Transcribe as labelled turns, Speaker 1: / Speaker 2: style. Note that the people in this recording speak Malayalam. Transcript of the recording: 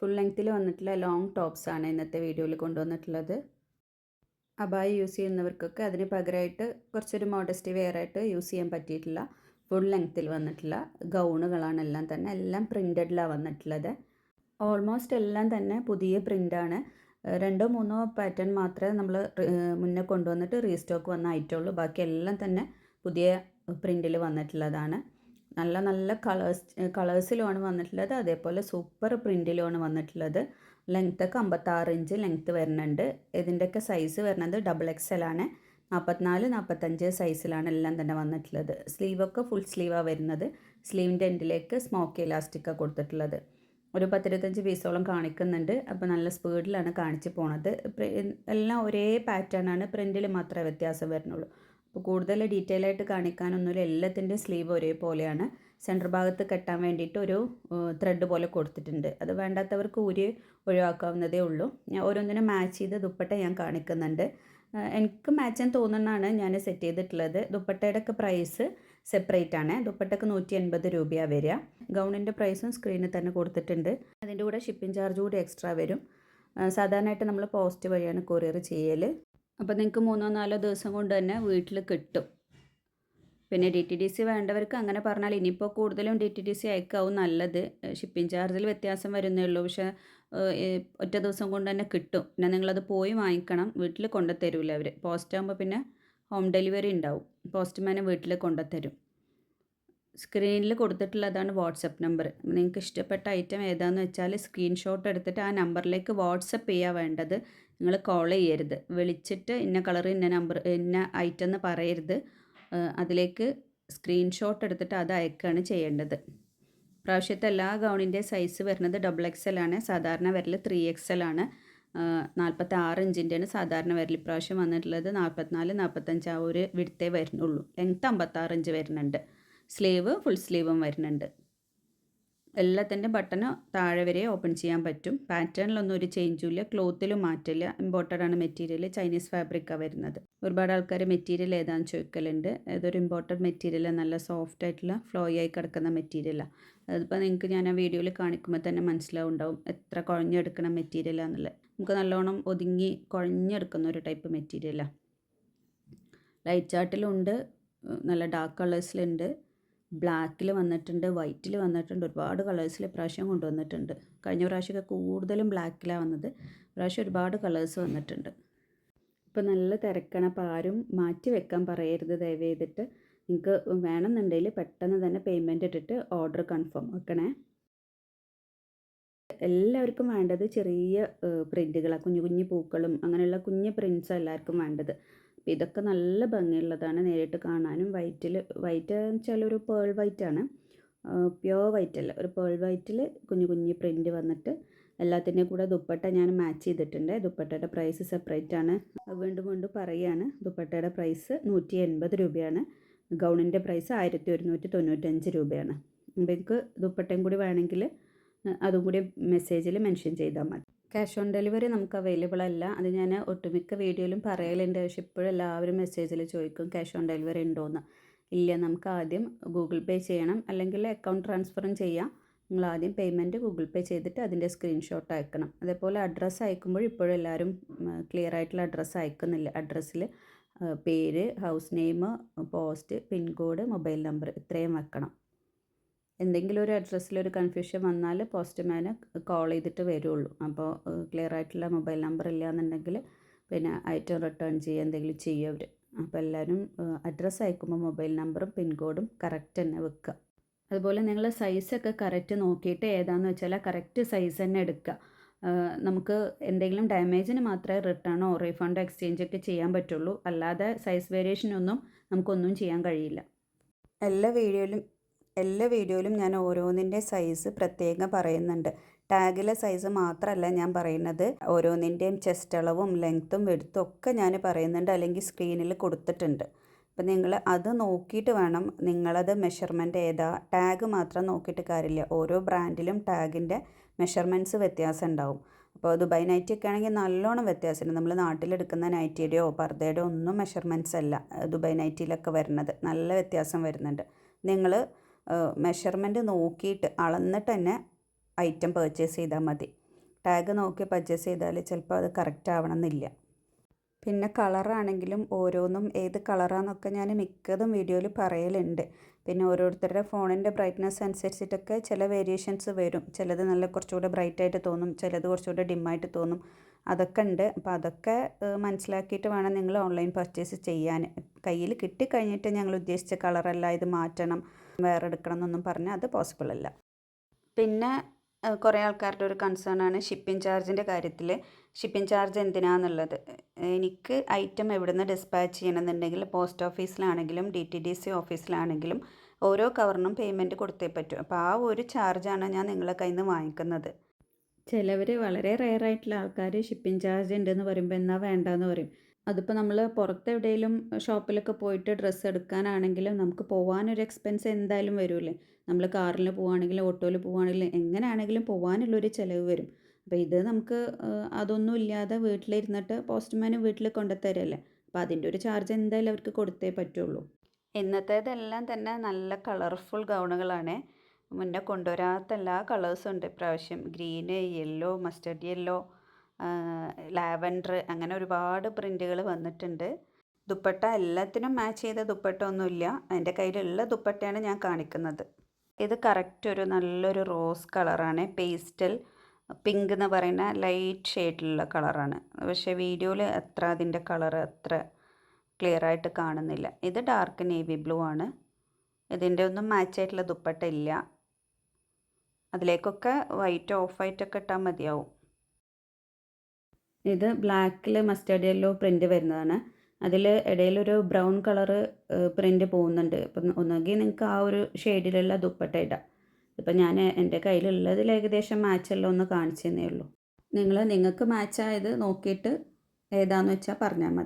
Speaker 1: ഫുൾ ലെങ്ത്തിൽ വന്നിട്ടുള്ള ലോങ് ടോപ്സാണ് ഇന്നത്തെ വീഡിയോയിൽ കൊണ്ടുവന്നിട്ടുള്ളത്. അബായ യൂസ് ചെയ്യുന്നവർക്കൊക്കെ അതിന് പകരമായിട്ട് കുറച്ചൊരു മോഡസ്റ്റി വെയർ ആയിട്ട് യൂസ് ചെയ്യാൻ പറ്റിയിട്ടുള്ള ഫുൾ ലെങ്ത്തിൽ വന്നിട്ടുള്ള ഗൗണുകളാണ് എല്ലാം പ്രിൻറ്റഡിലാണ് വന്നിട്ടുള്ളത്. ഓൾമോസ്റ്റ് എല്ലാം തന്നെ പുതിയ പ്രിൻ്റാണ്. 2-3 പാറ്റേൺ മാത്രമേ നമ്മൾ മുന്നേ കൊണ്ടുവന്നിട്ട് റീസ്റ്റോക്ക് വന്ന ആയിട്ടുള്ളൂ. ബാക്കി എല്ലാം തന്നെ പുതിയ പ്രിൻറ്റിൽ വന്നിട്ടുള്ളതാണ്. നല്ല നല്ല കളേഴ്സിലുമാണ് വന്നിട്ടുള്ളത്. അതേപോലെ സൂപ്പർ പ്രിൻറ്റിലുമാണ് വന്നിട്ടുള്ളത്. ലെങ്ത്തൊക്കെ 56 ഇഞ്ച് ലെങ്ത്ത് വരുന്നുണ്ട്. ഇതിൻ്റെയൊക്കെ സൈസ് വരുന്നത് XXL ആണ്. 44-45 സൈസിലാണ് എല്ലാം തന്നെ വന്നിട്ടുള്ളത്. സ്ലീവൊക്കെ ഫുൾ സ്ലീവാണ് വരുന്നത്. സ്ലീവിൻ്റെ എൻഡിലേക്ക് സ്മോക്കി ഇലാസ്റ്റിക്കാണ് കൊടുത്തിട്ടുള്ളത്. ഒരു 10-25 പീസോളം കാണിക്കുന്നുണ്ട്. അപ്പോൾ നല്ല സ്പീഡിലാണ് കാണിച്ച് പോണത്. എല്ലാം ഒരേ പാറ്റേൺ ആണ്, പ്രിൻറ്റിൽ മാത്രമേ വ്യത്യാസം വരുന്നുള്ളൂ. അപ്പോൾ കൂടുതൽ ഡീറ്റെയിൽ ആയിട്ട് കാണിക്കാനൊന്നുമില്ല. എല്ലാത്തിൻ്റെ സ്ലീവ് ഒരേപോലെയാണ്. സെൻറ്റർ ഭാഗത്ത് കെട്ടാൻ വേണ്ടിയിട്ട് ഒരു ത്രെഡ് പോലെ കൊടുത്തിട്ടുണ്ട്. അത് വേണ്ടാത്തവർക്ക് ഒഴിവാക്കാവുന്നതേ ഉള്ളൂ. ഞാൻ ഓരോന്നിനും മാച്ച് ചെയ്ത് ദുപ്പട്ട ഞാൻ കാണിക്കുന്നുണ്ട്. എനിക്ക് മാച്ചാൻ തോന്നുന്നതാണ് ഞാൻ സെറ്റ് ചെയ്തിട്ടുള്ളത്. ദുപ്പട്ടയുടെ ഒക്കെ പ്രൈസ് സെപ്പറേറ്റ് ആണ്. ദുപ്പട്ടയ്ക്ക് 180 രൂപയാണ് വരിക. ഗൗണിൻ്റെ പ്രൈസും സ്ക്രീനിൽ തന്നെ കൊടുത്തിട്ടുണ്ട്. അതിൻ്റെ കൂടെ ഷിപ്പിംഗ് ചാർജ് കൂടി എക്സ്ട്രാ വരും. സാധാരണയായിട്ട് നമ്മൾ പോസ്റ്റ് വഴിയാണ് കൊറിയർ ചെയ്യൽ. അപ്പോൾ നിങ്ങൾക്ക് 3-4 ദിവസം കൊണ്ട് തന്നെ വീട്ടിൽ കിട്ടും. പിന്നെ DTDC വേണ്ടവർക്ക് അങ്ങനെ പറഞ്ഞാൽ ഇനിയിപ്പോൾ കൂടുതലും DTDC അയക്കാവും നല്ലത്. ഷിപ്പിംഗ് ചാർജിൽ വ്യത്യാസം വരുന്നേ ഉള്ളൂ. പക്ഷേ ഒറ്റ ദിവസം കൊണ്ട് തന്നെ കിട്ടും. പിന്നെ നിങ്ങളത് പോയി വാങ്ങിക്കണം. വീട്ടിൽ കൊണ്ടുത്തരൂല അവർ. പോസ്റ്റ് ആകുമ്പോൾ പിന്നെ ഹോം ഡെലിവറി ഉണ്ടാവും. പോസ്റ്റ്മാൻ വീട്ടിൽ കൊണ്ടുത്തരും. സ്ക്രീനിൽ കൊടുത്തിട്ടുള്ളതാണ് വാട്സപ്പ് നമ്പർ. നിങ്ങൾക്ക് ഇഷ്ടപ്പെട്ട ഐറ്റം ഏതാണെന്ന് വെച്ചാൽ സ്ക്രീൻഷോട്ട് എടുത്തിട്ട് ആ നമ്പറിലേക്ക് വാട്സപ്പ് ചെയ്യുക വേണ്ടത്. നിങ്ങൾ കോൾ ചെയ്യരുത്. വിളിച്ചിട്ട് ഇന്ന കളർ ഇന്ന നമ്പർ ഇന്ന ഐറ്റം എന്ന് പറയരുത്. അതിലേക്ക് സ്ക്രീൻഷോട്ട് എടുത്തിട്ട് അത് അയക്കുകയാണ് ചെയ്യേണ്ടത്. പ്രാവശ്യത്തെ എല്ലാ ഗൗണിൻ്റെ സൈസ് വരുന്നത് XXL ആണ്. സാധാരണ വരൽ 3XL ആണ്. 46 ഇഞ്ചിൻ്റെയാണ് സാധാരണ വരൽ. ഇപ്രാവശ്യം വന്നിട്ടുള്ളത് 44-45 ആ ഒരു വിടുത്തേ വരുന്നുള്ളൂ. ലെങ്ത്ത് 56 ഇഞ്ച് വരുന്നുണ്ട്. സ്ലീവ് ഫുൾ സ്ലീവും വരുന്നുണ്ട്. എല്ലാത്തിൻ്റെ ബട്ടണ് താഴെ വരെ ഓപ്പൺ ചെയ്യാൻ പറ്റും. പാറ്റേണിലൊന്നും ഒരു ചേഞ്ചും ഇല്ല. ക്ലോത്തിലും മാറ്റില്ല. ഇമ്പോർട്ടഡ് ആണ് മെറ്റീരിയൽ. ചൈനീസ് ഫാബ്രിക്കാണ് വരുന്നത്. ഒരുപാട് ആൾക്കാർ മെറ്റീരിയൽ ഏതാണെന്ന് ചോദിക്കലുണ്ട്. ഏതൊരു ഇമ്പോർട്ടഡ് മെറ്റീരിയൽ, നല്ല സോഫ്റ്റ് ആയിട്ടുള്ള ഫ്ലോയി ആയി കിടക്കുന്ന മെറ്റീരിയലാണ്. അതിപ്പോൾ നിങ്ങൾക്ക് ഞാൻ ആ വീഡിയോയിൽ കാണിക്കുമ്പോൾ തന്നെ മനസ്സിലാവുണ്ടാവും എത്ര കുഴഞ്ഞെടുക്കുന്ന മെറ്റീരിയലാണെന്നുള്ളത്. നമുക്ക് നല്ലോണം ഒതുങ്ങി കുഴഞ്ഞെടുക്കുന്ന ഒരു ടൈപ്പ് മെറ്റീരിയലാണ്. ലൈറ്റ് ചാർട്ടിലുണ്ട്, നല്ല ഡാർക്ക് കളേഴ്സിലുണ്ട്, ബ്ലാക്കിൽ വന്നിട്ടുണ്ട്, വൈറ്റിൽ വന്നിട്ടുണ്ട്. ഒരുപാട് കളേഴ്സിൽ പ്രാവശ്യം കൊണ്ടുവന്നിട്ടുണ്ട്. കഴിഞ്ഞ പ്രാവശ്യമൊക്കെ കൂടുതലും ബ്ലാക്കിലാണ് വന്നത്. പ്രാവശ്യം ഒരുപാട് കളേഴ്സ് വന്നിട്ടുണ്ട്. ഇപ്പോൾ നല്ല തിരക്കാണ്. അപ്പോൾ ആരും മാറ്റി വെക്കാൻ പറയരുത് ദയവ് ചെയ്തിട്ട്. നിങ്ങൾക്ക് വേണമെന്നുണ്ടെങ്കിൽ പെട്ടെന്ന് തന്നെ പേയ്മെൻറ്റ് ഇട്ടിട്ട് ഓർഡർ കൺഫേം വെക്കണേ. എല്ലാവർക്കും വേണ്ടത് ചെറിയ പ്രിൻറ്റുകളാണ്. കുഞ്ഞു കുഞ്ഞു പൂക്കളും അങ്ങനെയുള്ള കുഞ്ഞു പ്രിൻറ്റ്സാണ് എല്ലാവർക്കും വേണ്ടത്. അപ്പോൾ ഇതൊക്കെ നല്ല ഭംഗിയുള്ളതാണ് നേരിട്ട് കാണാനും. വൈറ്റ് എന്ന് വെച്ചാൽ ഒരു പേൾ വൈറ്റാണ്, പ്യുവർ വൈറ്റ് അല്ല, ഒരു പേൾ വൈറ്റിൽ കുഞ്ഞു കുഞ്ഞു പ്രിൻറ്റ് വന്നിട്ട് എല്ലാത്തിൻ്റെയും കൂടെ ദുപ്പട്ട ഞാൻ മാച്ച് ചെയ്തിട്ടുണ്ട്. ദുപ്പട്ടയുടെ പ്രൈസ് സെപ്പറേറ്റ് ആണ്. വീണ്ടും പറയുകയാണ്, ദുപ്പട്ടയുടെ പ്രൈസ് 180 രൂപയാണ്. ഗൗണിൻ്റെ പ്രൈസ് 1195 രൂപയാണ്. അപ്പോൾ എനിക്ക് ദുപ്പട്ടയും കൂടി വേണമെങ്കിൽ അതും കൂടി മെസ്സേജിൽ മെൻഷൻ ചെയ്താൽ മതി. ക്യാഷ് ഓൺ ഡെലിവറി നമുക്ക് അവൈലബിൾ അല്ല. അത് ഞാൻ ഒട്ടുമിക്ക വീഡിയോയിലും പറയലുണ്ട്. പക്ഷെ ഇപ്പോഴും എല്ലാവരും മെസ്സേജിൽ ചോദിക്കും ക്യാഷ് ഓൺ ഡെലിവറി ഉണ്ടോയെന്ന്. ഇല്ല, നമുക്ക് ആദ്യം ഗൂഗിൾ പേ ചെയ്യണം, അല്ലെങ്കിൽ അക്കൗണ്ട് ട്രാൻസ്ഫറും ചെയ്യാം. നിങ്ങൾ ആദ്യം പേയ്മെൻറ്റ് ഗൂഗിൾ പേ ചെയ്തിട്ട് അതിൻ്റെ സ്ക്രീൻഷോട്ട് അയക്കണം. അതേപോലെ അഡ്രസ്സ് അയക്കുമ്പോൾ ഇപ്പോഴും എല്ലാവരും ക്ലിയർ ആയിട്ടുള്ള അഡ്രസ്സ് അയക്കുന്നില്ല. അഡ്രസ്സിൽ പേര്, house name, post, pincode, mobile number ഇത്രയും വെക്കണം. എന്തെങ്കിലും ഒരു അഡ്രസ്സിലൊരു കൺഫ്യൂഷൻ വന്നാൽ പോസ്റ്റ്മാന് കോൾ ചെയ്തിട്ട് വരുള്ളൂ. അപ്പോൾ ക്ലിയർ ആയിട്ടുള്ള മൊബൈൽ നമ്പർ ഇല്ല എന്നുണ്ടെങ്കിൽ പിന്നെ ഐറ്റം റിട്ടേൺ ചെയ്യുക എന്തെങ്കിലും ചെയ്യും അവർ. അപ്പോൾ എല്ലാവരും അഡ്രസ്സ് അയക്കുമ്പോൾ മൊബൈൽ നമ്പറും പിൻകോഡും കറക്റ്റ് തന്നെ വെക്കുക. അതുപോലെ നിങ്ങൾ സൈസൊക്കെ കറക്റ്റ് നോക്കിയിട്ട് ഏതാണെന്ന് വെച്ചാൽ കറക്റ്റ് സൈസ് തന്നെ എടുക്കുക. നമുക്ക് എന്തെങ്കിലും ഡാമേജിന് മാത്രമേ റിട്ടേണോ റീഫണ്ടോ എക്സ്ചേഞ്ചൊക്കെ ചെയ്യാൻ പറ്റുള്ളൂ. അല്ലാതെ സൈസ് വേരിയേഷനൊന്നും നമുക്കൊന്നും ചെയ്യാൻ കഴിയില്ല. എല്ലാ വീഡിയോയിലും ഞാൻ ഓരോന്നിൻ്റെ സൈസ് പ്രത്യേകം പറയുന്നുണ്ട്. ടാഗിലെ സൈസ് മാത്രമല്ല ഞാൻ പറയുന്നത്, ഓരോന്നിൻ്റെയും ചെസ്റ്റ് അളവും ലെങ്ത്തും വെടുത്തും ഒക്കെ ഞാൻ പറയുന്നുണ്ട്, അല്ലെങ്കിൽ സ്ക്രീനിൽ കൊടുത്തിട്ടുണ്ട്. അപ്പം നിങ്ങൾ അത് നോക്കിയിട്ട് വേണം, നിങ്ങളത് മെഷർമെൻറ്റ് ഏതാ, ടാഗ് മാത്രം നോക്കിയിട്ട് കാര്യമില്ല. ഓരോ ബ്രാൻഡിലും ടാഗിൻ്റെ മെഷർമെൻറ്റ്സ് വ്യത്യാസം ഉണ്ടാവും. അപ്പോൾ ദുബായ് നൈറ്റി ഒക്കെ ആണെങ്കിൽ നല്ലോണം വ്യത്യാസമുണ്ട്. നമ്മൾ നാട്ടിലെടുക്കുന്ന നൈറ്റിയുടെയോ പർദ്ദയുടെയോ ഒന്നും മെഷർമെൻറ്റ്സ് അല്ല ദുബായ് നൈറ്റിയിലൊക്കെ വരുന്നത്. നല്ല വ്യത്യാസം വരുന്നുണ്ട്. നിങ്ങൾ മെഷർമെൻറ്റ് നോക്കിയിട്ട് അളന്നിട്ട് തന്നെ ഐറ്റം പർച്ചേസ് ചെയ്താൽ മതി. ടാഗ് നോക്കി പർച്ചേസ് ചെയ്താൽ ചിലപ്പോൾ അത് കറക്റ്റ് ആവണമെന്നില്ല. പിന്നെ കളറാണെങ്കിലും ഓരോന്നും ഏത് കളറാണെന്നൊക്കെ ഞാൻ മിക്കതും വീഡിയോയിൽ പറയലുണ്ട്. പിന്നെ ഓരോരുത്തരുടെ ഫോണിൻ്റെ ബ്രൈറ്റ്നസ് അനുസരിച്ചിട്ടൊക്കെ ചില വേരിയേഷൻസ് വരും. ചിലത് നല്ല കുറച്ചുകൂടെ ബ്രൈറ്റായിട്ട് തോന്നും, ചിലത് കുറച്ചുകൂടെ ഡിമ്മായിട്ട് തോന്നും. അതൊക്കെ ഉണ്ട്. അപ്പോൾ അതൊക്കെ മനസ്സിലാക്കിയിട്ട് വേണം നിങ്ങൾ ഓൺലൈൻ പർച്ചേസ് ചെയ്യാൻ. കയ്യിൽ കിട്ടിക്കഴിഞ്ഞിട്ട് ഞങ്ങൾ ഉദ്ദേശിച്ച കളറല്ല, ഇത് മാറ്റണം, വേറെ എടുക്കണം എന്നൊന്നും പറഞ്ഞാൽ അത് പോസിബിൾ അല്ല. പിന്നെ കുറേ ആൾക്കാരുടെ ഒരു കൺസേൺ ആണ് ഷിപ്പിംഗ് ചാർജിൻ്റെ കാര്യത്തിൽ. ഷിപ്പിംഗ് ചാർജ് എന്തിനാണെന്നുള്ളത്. എനിക്ക് ഐറ്റം എവിടെ നിന്ന് ഡിസ്പാച്ച് ചെയ്യണമെന്നുണ്ടെങ്കിൽ പോസ്റ്റ് ഓഫീസിലാണെങ്കിലും DTDC ഓഫീസിലാണെങ്കിലും ഓരോ കവറിനും പേയ്മെൻറ്റ് കൊടുത്തേ പറ്റൂ. അപ്പോൾ ആ ഒരു ചാർജാണ് ഞാൻ നിങ്ങളെ കയ്യിൽ നിന്ന് വാങ്ങിക്കുന്നത്. ചിലവർ വളരെ റെയറായിട്ടുള്ള ആൾക്കാർ ഷിപ്പിംഗ് ചാർജ് ഉണ്ടെന്ന് പറയുമ്പോൾ എന്നാൽ വേണ്ടെന്ന് പറയും. അതിപ്പോൾ നമ്മൾ പുറത്തെവിടെയെങ്കിലും ഷോപ്പിലൊക്കെ പോയിട്ട് ഡ്രസ്സ് എടുക്കാനാണെങ്കിലും നമുക്ക് പോകാനൊരു എക്സ്പെൻസ് എന്തായാലും വരില്ലേ. നമ്മൾ കാറിൽ പോവുകയാണെങ്കിലും ഓട്ടോയിൽ പോവുകയാണെങ്കിലും എങ്ങനെയാണെങ്കിലും പോകാനുള്ളൊരു ചിലവ് വരും. അപ്പോൾ ഇത് നമുക്ക് അതൊന്നും ഇല്ലാതെ വീട്ടിലിരുന്നിട്ട് പോസ്റ്റ്മാൻ വീട്ടിൽ കൊണ്ടുത്തരല്ലേ. അപ്പോൾ അതിൻ്റെ ഒരു ചാർജ് എന്തായാലും അവർക്ക് കൊടുത്തേ പറ്റുള്ളൂ. ഇന്നത്തേതെല്ലാം തന്നെ നല്ല കളർഫുൾ ഗൗണുകളാണ്. മുന്നേ കൊണ്ടുവരാത്ത എല്ലാ കളേഴ്സും ഉണ്ട് ഇപ്രാവശ്യം. Green, yellow, mustard yellow, lavender, അങ്ങനെ ഒരുപാട് പ്രിൻറ്റുകൾ വന്നിട്ടുണ്ട്. ദുപ്പട്ട എല്ലാത്തിനും മാച്ച് ചെയ്ത ദുപ്പട്ട ഒന്നുമില്ല. എൻ്റെ കയ്യിലുള്ള ദുപ്പട്ടയാണ് ഞാൻ കാണിക്കുന്നത്. ഇത് കറക്റ്റ് ഒരു നല്ലൊരു റോസ് കളറാണ്. പേസ്റ്റൽ പിങ്ക് എന്ന് പറയുന്ന ലൈറ്റ് ഷെയ്ഡിലുള്ള കളറാണ്. പക്ഷേ വീഡിയോയിൽ അത്ര അതിൻ്റെ കളർ അത്ര ക്ലിയർ ആയിട്ട് കാണുന്നില്ല. ഇത് ഡാർക്ക് നേവി ബ്ലൂ ആണ്. ഇതിൻ്റെ ഒന്നും മാച്ച് ആയിട്ടുള്ള ദുപ്പട്ട ഇല്ല. അതിലേക്കൊക്കെ വൈറ്റ് ഓഫ് വൈറ്റൊക്കെ ഇട്ടാൽ മതിയാവും. ഇത് ബ്ലാക്കിൽ മസ്റ്റേർഡ് യെല്ലോ പ്രിൻറ്റ് വരുന്നതാണ്. അതിൽ ഇടയിലൊരു ബ്രൗൺ കളറ് പ്രിൻറ്റ് പോകുന്നുണ്ട്. അപ്പം ഒന്നുകിൽ നിങ്ങൾക്ക് ആ ഒരു ഷെയ്ഡിലുള്ള ദുപ്പട്ട ഇടാം. ഇപ്പം ഞാൻ എൻ്റെ കയ്യിലുള്ളതിൽ ഏകദേശം മാച്ചല്ലോ ഒന്ന് കാണിച്ചു തന്നേ ഉള്ളൂ. നിങ്ങൾക്ക് മാച്ചായത് നോക്കിയിട്ട് ഏതാണെന്ന് വെച്ചാൽ പറഞ്ഞാൽ മതി.